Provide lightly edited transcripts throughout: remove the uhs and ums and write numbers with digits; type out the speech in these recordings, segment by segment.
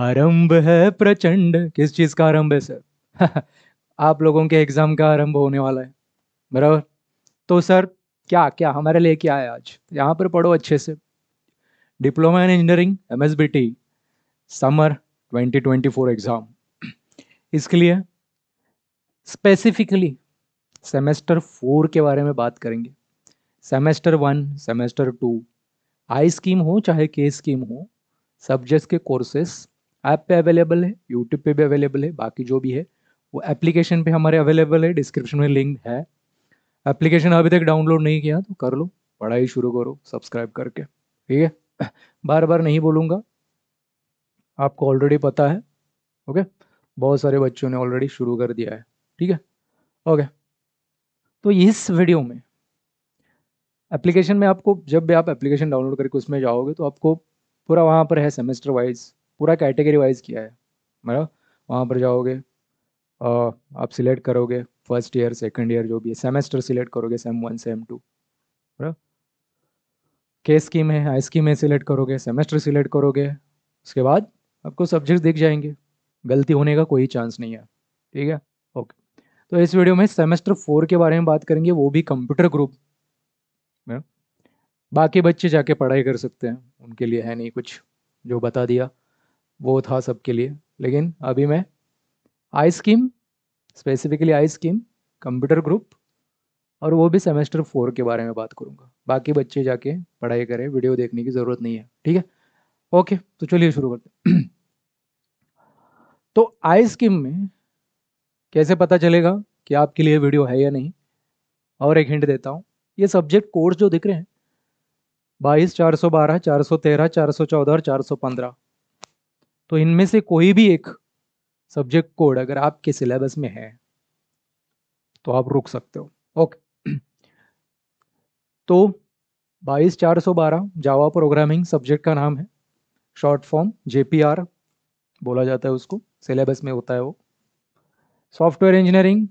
आरंभ है प्रचंड। किस चीज का आरंभ है सर? आप लोगों के एग्जाम का आरंभ होने वाला है, बराबर। तो सर क्या क्या हमारे लिए क्या है आज? यहाँ पर पढ़ो अच्छे से। Diploma in engineering MSBT summer 2024 exam. इसके लिए स्पेसिफिकली सेमेस्टर 4 के बारे में बात करेंगे। सेमेस्टर 1, सेमेस्टर 2, आई स्कीम हो चाहे के स्कीम हो, सब्जेक्ट्स के कोर्सेस ऐप पे अवेलेबल है, यूट्यूब पे भी अवेलेबल है। बाकी जो भी है वो एप्लीकेशन पे हमारे अवेलेबल है, डिस्क्रिप्शन में लिंक है। एप्लीकेशन अभी तक डाउनलोड नहीं किया तो कर लो, पढ़ाई शुरू करो सब्सक्राइब करके, ठीक है। बार बार नहीं बोलूँगा, आपको ऑलरेडी पता है। ओके, बहुत सारे बच्चों ने ऑलरेडी शुरू कर दिया है, ठीक है। ओके, तो इस वीडियो में एप्लीकेशन में आपको, जब भी आप एप्लीकेशन डाउनलोड करके उसमें जाओगे तो आपको पूरा वहाँ पर है सेमेस्टर वाइज, पूरा कैटेगरी वाइज किया है, मतलब वहाँ पर जाओगे, आप सिलेक्ट करोगे फर्स्ट ईयर सेकंड ईयर जो भी है, सेमेस्टर सिलेक्ट करोगे, सेम 1 सेम 2, बराबर। के स्कीम है, आई स्कीम है, सिलेक्ट करोगे, सेमेस्टर सिलेक्ट करोगे, उसके बाद आपको सब्जेक्ट दिख जाएंगे। गलती होने का कोई चांस नहीं है, ठीक है। ओके, तो इस वीडियो में सेमेस्टर 4 के बारे में बात करेंगे, वो भी कंप्यूटर ग्रुप में। बाकी बच्चे जाके पढ़ाई कर सकते हैं, उनके लिए है नहीं कुछ, जो बता दिया वो था सबके लिए। लेकिन अभी मैं आई scheme, specifically I scheme, computer group, और वो भी सेमेस्टर 4 के बारे में बात करूंगा। बाकी बच्चे जाके पढ़ाई करें, वीडियो देखने की ज़रूरत नहीं है, ठीक है। ओके, तो चलिए शुरू करते हैं। तो आई स्कीम में कैसे पता चलेगा कि आपके लिए वीडियो है या नहीं? और एक हिंट देता हूँ, ये सब्जेक्ट कोर्स जो दिख रहे हैं 22, 412, 413, 414 और 415, तो इनमें से कोई भी एक सब्जेक्ट कोड अगर आपके सिलेबस में है तो आप रुक सकते हो। ओके, तो 22, 412 जावा प्रोग्रामिंग सब्जेक्ट का नाम है, शॉर्ट फॉर्म जेपीआर बोला जाता है उसको, सिलेबस में होता है वो। सॉफ्टवेयर इंजीनियरिंग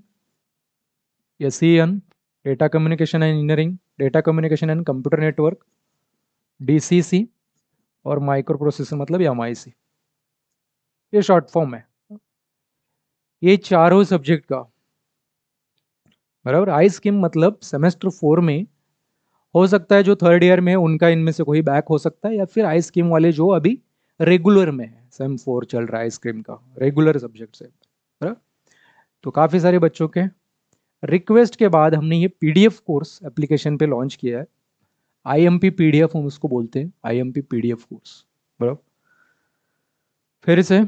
या CN, data communication and engineering, data communication and computer network, DCC, और माइक्रो प्रोसेसर मतलब एमआईसी, ये शॉर्ट फॉर्म है। ये चारों सब्जेक्ट का, बराबर। आई स्कीम मतलब सेमेस्टर 4 में हो सकता है जो थर्ड ईयर में है उनका इनमें से कोई बैक हो सकता है, या फिर आई स्कीम वाले जो अभी रेगुलर में है, सेम 4 चल रहा है आई स्कीम का, रेगुलर सब्जेक्ट से, बराबर। तो काफ़ी सारे बच्चों के रिक्वेस्ट के बाद हमने ये पीडीएफ कोर्स एप्लीकेशन पे लॉन्च किया है। आईएमपी पीडीएफ हम उसको बोलते हैं, आईएमपी पीडीएफ कोर्स, बराबर। फिर से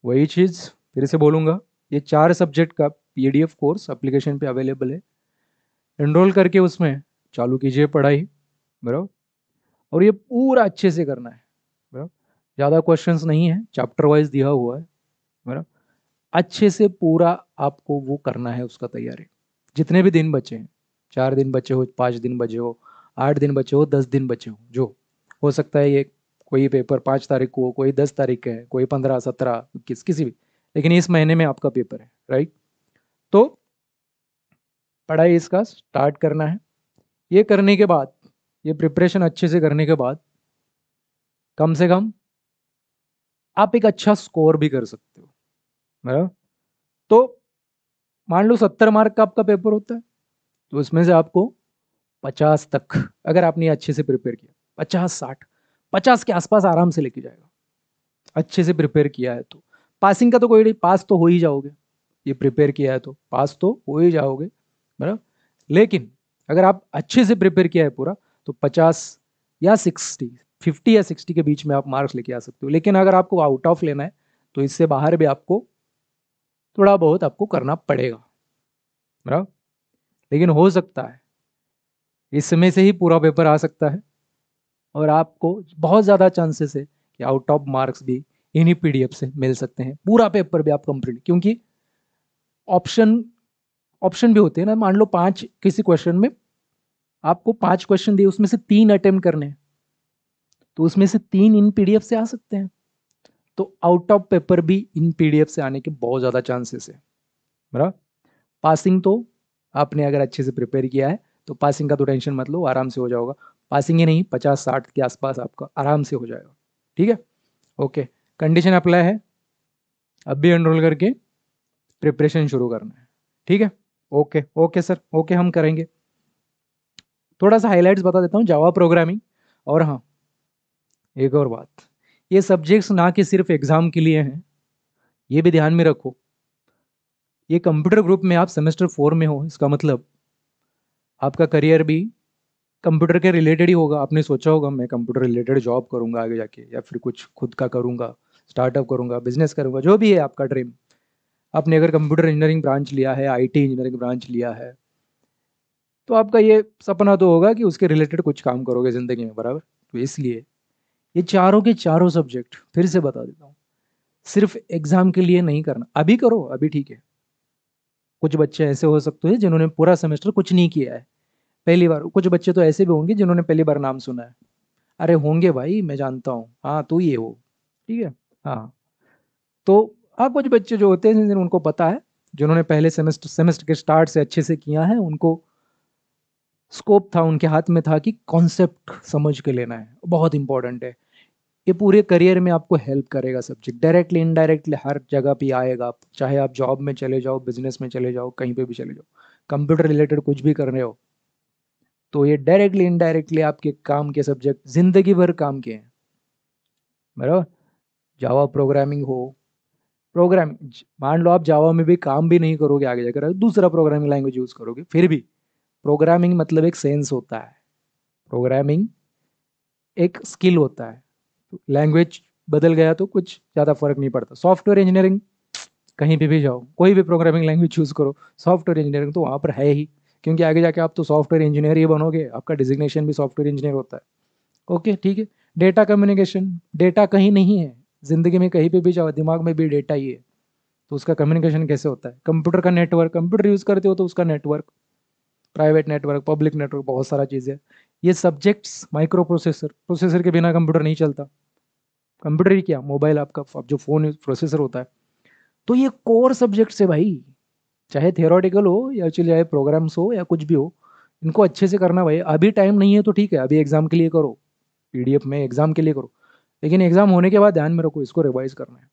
वही चीज़ फिर से बोलूँगा, ये 4 सब्जेक्ट का पीडीएफ कोर्स एप्लीकेशन पे अवेलेबल है। एनरोल करके उसमें चालू कीजिए पढ़ाई, बराबर। और ये पूरा अच्छे से करना है, बराबर। ज़्यादा क्वेश्चंस नहीं है, चैप्टर वाइज दिया हुआ है, बराबर। अच्छे से पूरा आपको वो करना है, उसका तैयारी। जितने भी दिन बचे हैं, 4 दिन बचे हो, 5 दिन बचे हो, 8 दिन बचे हो, 10 दिन बचे हो, जो हो सकता है, ये कोई पेपर 5 तारीख को, कोई 10 तारीख का है, कोई 15, 17, किसी भी, लेकिन इस महीने में आपका पेपर है, राइट। तो पढ़ाई इसका स्टार्ट करना है। ये करने के बाद, ये प्रिपरेशन अच्छे से करने के बाद, कम से कम आप एक अच्छा स्कोर भी कर सकते हो, बराबर। तो मान लो 70 मार्क का आपका पेपर होता है, तो उसमें से आपको 50 तक, अगर आपने अच्छे से प्रिपेयर किया, 50, 60, 50 के आसपास आराम से लेके जाएगा, अच्छे से प्रिपेयर किया है तो। पासिंग का तो कोई नहीं, पास तो हो ही जाओगे, ये प्रिपेयर किया है तो पास तो हो ही जाओगे, बराबर। लेकिन अगर आप अच्छे से प्रिपेयर किया है पूरा, तो 50 या 60, 50 या 60 के बीच में आप मार्क्स लेके आ सकते हो। लेकिन अगर आपको आउट ऑफ लेना है तो इससे बाहर भी आपको थोड़ा बहुत आपको करना पड़ेगा, बराबर। लेकिन हो सकता है इसमें से ही पूरा पेपर आ सकता है, और आपको बहुत ज़्यादा चांसेस है कि आउट ऑफ मार्क्स भी इन्हीं पीडीएफ से मिल सकते हैं, पूरा पेपर भी आप कंप्लीट, क्योंकि ऑप्शन ऑप्शन भी होते हैं ना। मान लो 5 किसी क्वेश्चन में, आपको 5 क्वेश्चन दिए, उसमें से 3 अटेम्प्ट करने हैं, तो उसमें से 3 इन पीडीएफ से आ सकते हैं। तो आउट ऑफ पेपर भी इन पीडीएफ से आने के बहुत ज़्यादा चांसेस है, बराबर। पासिंग तो आपने अगर अच्छे से प्रिपेयर किया है तो पासिंग का तो टेंशन मत लो, आराम से हो जाओगा। पासिंग ही नहीं, 50, 60 के आसपास आपका आराम से हो जाएगा, ठीक है। ओके, कंडीशन अप्लाई है, अब भी एनरोल करके प्रिपरेशन शुरू करना है। ठीक है, ओके ओके सर, ओके हम करेंगे। थोड़ा सा हाइलाइट्स बता देता हूँ जावा प्रोग्रामिंग। और हाँ, एक और बात, ये सब्जेक्ट्स ना कि सिर्फ एग्जाम के लिए हैं, ये भी ध्यान में रखो। ये कंप्यूटर ग्रुप में आप सेमेस्टर 4 में हो, इसका मतलब आपका करियर भी कंप्यूटर के रिलेटेड ही होगा। आपने सोचा होगा मैं कंप्यूटर रिलेटेड जॉब करूंगा आगे जाके, या फिर कुछ खुद का करूंगा, स्टार्टअप करूंगा, बिजनेस करूंगा, जो भी है आपका ड्रीम। आपने अगर कंप्यूटर इंजीनियरिंग ब्रांच लिया है, आईटी इंजीनियरिंग ब्रांच लिया है, तो आपका ये सपना तो होगा कि उसके रिलेटेड कुछ काम करोगे जिंदगी में, बराबर। तो इसलिए ये चारों के चारों सब्जेक्ट फिर से बता देता हूँ, सिर्फ एग्जाम के लिए नहीं करना। अभी करो, अभी ठीक है। कुछ बच्चे ऐसे हो सकते हैं जिन्होंने पूरा सेमेस्टर कुछ नहीं किया है, पहली बार। कुछ बच्चे तो ऐसे भी होंगे जिन्होंने पहली बार नाम सुना है। अरे होंगे भाई, मैं जानता हूँ, हाँ तू ही है वो। ठीक है, हाँ। तो हाँ, कुछ बच्चे जो होते हैं उनको पता है, जिन्होंने पहले सेमेस्टर सेमेस्टर के स्टार्ट से अच्छे से किया है, उनको स्कोप था, उनके हाथ में था कि कॉन्सेप्ट समझ के लेना है, बहुत इंपॉर्टेंट है। ये पूरे करियर में आपको हेल्प करेगा सब्जेक्ट, डायरेक्टली इनडायरेक्टली हर जगह पे आएगा। आप चाहे आप जॉब में चले जाओ, बिजनेस में चले जाओ, कहीं पे भी चले जाओ, कंप्यूटर रिलेटेड कुछ भी कर रहे हो, तो ये डायरेक्टली इनडायरेक्टली आपके काम के सब्जेक्ट जिंदगी भर काम के हैं, बराबर। जावा प्रोग्रामिंग हो, प्रोग्रामिंग मान लो आप जावा में भी काम भी नहीं करोगे आगे जाकर, दूसरा प्रोग्रामिंग लैंग्वेज यूज करोगे, फिर भी प्रोग्रामिंग मतलब एक सेंस होता है। प्रोग्रामिंग एक स्किल होता है। लैंग्वेज बदल गया तो कुछ ज़्यादा फर्क नहीं पड़ता। सॉफ्टवेयर इंजीनियरिंग, कहीं भी जाओ, कोई भी प्रोग्रामिंग लैंग्वेज चूज करो, सॉफ्टवेयर इंजीनियरिंग तो वहाँ पर है ही, क्योंकि आगे जाके आप तो सॉफ्टवेयर इंजीनियर ही बनोगे, आपका डिजिग्नेशन भी सॉफ्टवेयर इंजीनियर होता है। ओके ठीक है। डेटा कम्युनिकेशन, डेटा कहीं नहीं है, जिंदगी में कहीं पे भी जाओ दिमाग में भी डेटा ही है, तो उसका कम्युनिकेशन कैसे होता है? कंप्यूटर का नेटवर्क, कंप्यूटर यूज करते हो तो उसका network, private network, public network, बहुत सारा चीज़ है। ये सब्जेक्ट्स, माइक्रो प्रोसेसर, प्रोसेसर के बिना कंप्यूटर नहीं चलता। कंप्यूटर ही क्या, मोबाइल आपका जो फोन प्रोसेसर होता है। तो ये कोर सब्जेक्ट्स है भाई, चाहे थियोरेटिकल हो या चलिए चाहे प्रोग्राम्स हो या कुछ भी हो, इनको अच्छे से करना भाई। अभी टाइम नहीं है तो ठीक है, अभी एग्जाम के लिए करो, पीडीएफ में एग्जाम के लिए करो, लेकिन एग्जाम होने के बाद ध्यान में रखो इसको रिवाइज करना है।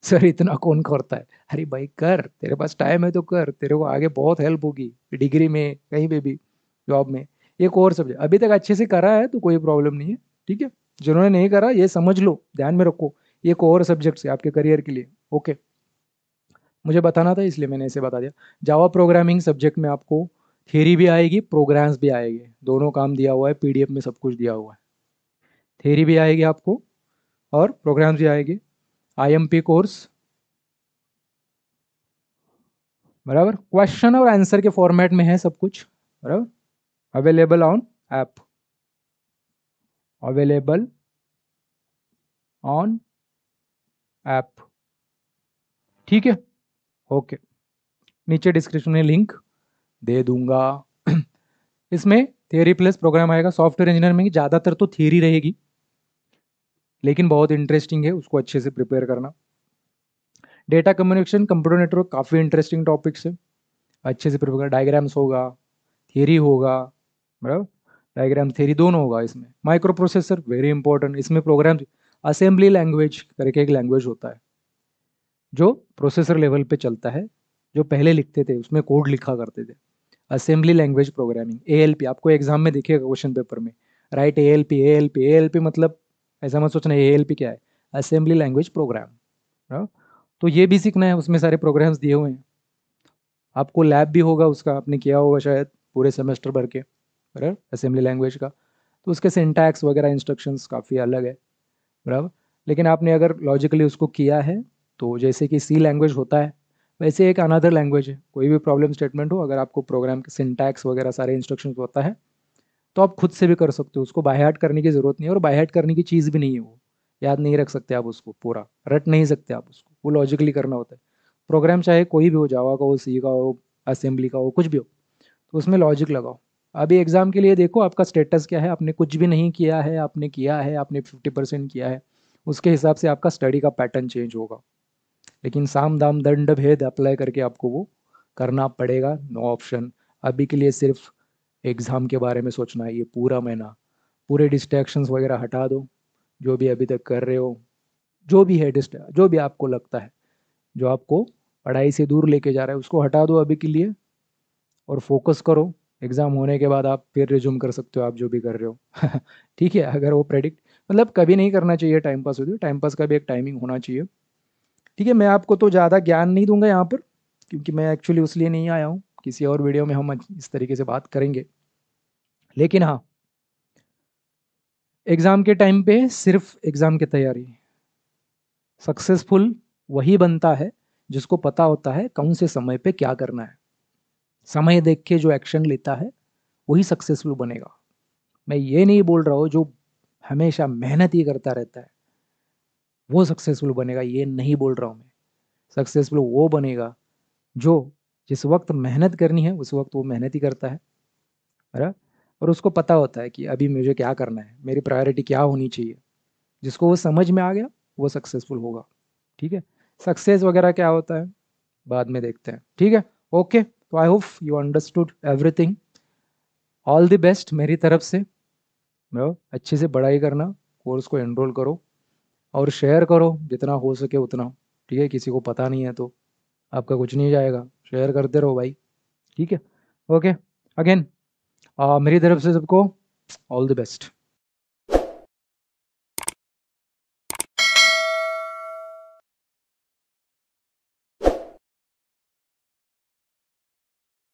सर इतना कौन करता है? अरे भाई कर, तेरे पास टाइम है तो कर, तेरे को आगे बहुत हेल्प होगी, डिग्री में कहीं पे भी, जॉब में। ये कोर सब्जेक्ट अभी तक अच्छे से करा है तो कोई प्रॉब्लम नहीं है, ठीक है। जिन्होंने नहीं करा ये समझ लो, ध्यान में रखो, ये कोर सब्जेक्ट्स है आपके करियर के लिए। ओके, मुझे बताना था इसलिए मैंने इसे बता दिया। जावा प्रोग्रामिंग सब्जेक्ट में आपको थियरी भी आएगी, प्रोग्राम्स भी आएंगे, दोनों काम दिया हुआ है, पीडीएफ में सब कुछ दिया हुआ है। थियरी भी आएगी आपको और प्रोग्राम्स भी आएंगे। आईएमपी कोर्स, बराबर, क्वेश्चन और आंसर के फॉर्मेट में है सब कुछ, बराबर। Available on app, available on app, ठीक है, ओके। नीचे डिस्क्रिप्शन में लिंक दे दूंगा। इसमें थियरी प्लस प्रोग्राम आएगा। सॉफ्टवेयर इंजीनियर में ज़्यादातर तो थियरी रहेगी, लेकिन बहुत इंटरेस्टिंग है, उसको अच्छे से प्रिपेयर करना। डेटा कम्युनिकेशन, कंप्यूटर नेटवर्क, काफ़ी इंटरेस्टिंग टॉपिक्स है, अच्छे से प्रिपेयर। डायग्राम्स होगा, थियरी होगा, बराबर। डायग्राम थियरी दोनों होगा इसमें। माइक्रो प्रोसेसर वेरी इंपॉर्टेंट, इसमें प्रोग्राम असेंबली लैंग्वेज करके एक लैंग्वेज होता है जो प्रोसेसर लेवल पे चलता है, जो पहले लिखते थे उसमें कोड लिखा करते थे। असेंबली लैंग्वेज प्रोग्रामिंग, एएलपी, आपको एग्जाम में दिखेगा क्वेश्चन पेपर में, राइट एएलपी, एएलपी, एएलपी मतलब ऐसा मत सोचना एएलपी क्या है, असेंबली लैंग्वेज प्रोग्राम। तो ये भी सीखना है, उसमें सारे प्रोग्राम्स दिए हुए हैं। आपको लैब भी होगा उसका, आपने किया होगा शायद पूरे सेमेस्टर भर के, बराबर, असेंबली लैंग्वेज का। तो उसके सिंटैक्स वगैरह इंस्ट्रक्शंस काफ़ी अलग है, बराबर। लेकिन आपने अगर लॉजिकली उसको किया है, तो जैसे कि सी लैंग्वेज होता है, वैसे एक अनदर लैंग्वेज है। कोई भी प्रॉब्लम स्टेटमेंट हो, अगर आपको प्रोग्राम के सिंटैक्स वगैरह सारे इंस्ट्रक्शंस होता है, तो आप खुद से भी कर सकते हो, उसको बाय हार्ट करने की ज़रूरत नहीं है, और बाय हार्ट करने की चीज़ भी नहीं है वो। याद नहीं रख सकते आप उसको, पूरा रट नहीं सकते आप उसको, वो लॉजिकली करना होता है। प्रोग्राम चाहे कोई भी हो, जावा का हो, सी का हो, असेंबली का हो, कुछ भी हो, तो उसमें लॉजिक लगाओ। अभी एग्जाम के लिए देखो आपका स्टेटस क्या है, आपने कुछ भी नहीं किया है, आपने किया है, आपने 50% किया है, उसके हिसाब से आपका स्टडी का पैटर्न चेंज होगा। लेकिन साम दाम दंड भेद अप्लाई करके आपको वो करना पड़ेगा, नो ऑप्शन। अभी के लिए सिर्फ एग्ज़ाम के बारे में सोचना है ये पूरा महीना। पूरे डिस्ट्रैक्शंस वगैरह हटा दो, जो भी अभी तक कर रहे हो, जो भी है जो भी आपको लगता है जो आपको पढ़ाई से दूर लेके जा रहा है उसको हटा दो अभी के लिए और फोकस करो। एग्ज़ाम होने के बाद आप फिर रिज्यूम कर सकते हो आप जो भी कर रहे हो। ठीक है, अगर वो प्रेडिक्ट मतलब कभी नहीं करना चाहिए टाइम पास होती है, टाइम पास का भी एक टाइमिंग होना चाहिए। ठीक है, मैं आपको तो ज़्यादा ज्ञान नहीं दूंगा यहाँ पर, क्योंकि मैं एक्चुअली उसलिए नहीं आया हूँ। किसी और वीडियो में हम इस तरीके से बात करेंगे। लेकिन हाँ, एग्ज़ाम के टाइम पे सिर्फ एग्ज़ाम की तैयारी, सक्सेसफुल वही बनता है जिसको पता होता है कौन से समय पे क्या करना है। समय देख के जो एक्शन लेता है वही सक्सेसफुल बनेगा। मैं ये नहीं बोल रहा हूँ जो हमेशा मेहनत ही करता रहता है वो सक्सेसफुल बनेगा, ये नहीं बोल रहा हूँ मैं। सक्सेसफुल वो बनेगा जो जिस वक्त मेहनत करनी है उस वक्त वो मेहनत ही करता है ना? और उसको पता होता है कि अभी मुझे क्या करना है, मेरी प्रायोरिटी क्या होनी चाहिए। जिसको वो समझ में आ गया वो सक्सेसफुल होगा। ठीक है, सक्सेस वगैरह क्या होता है बाद में देखते हैं। ठीक है, ओके, तो I hope you understood everything. All the best मेरी तरफ से ब्रो, अच्छे से पढ़ाई करना, कोर्स को एनरोल करो और शेयर करो जितना हो सके उतना। ठीक है, किसी को पता नहीं है तो आपका कुछ नहीं जाएगा, शेयर करते रहो भाई। ठीक है, ओके, अगेन मेरी तरफ से सबको ऑल द बेस्ट।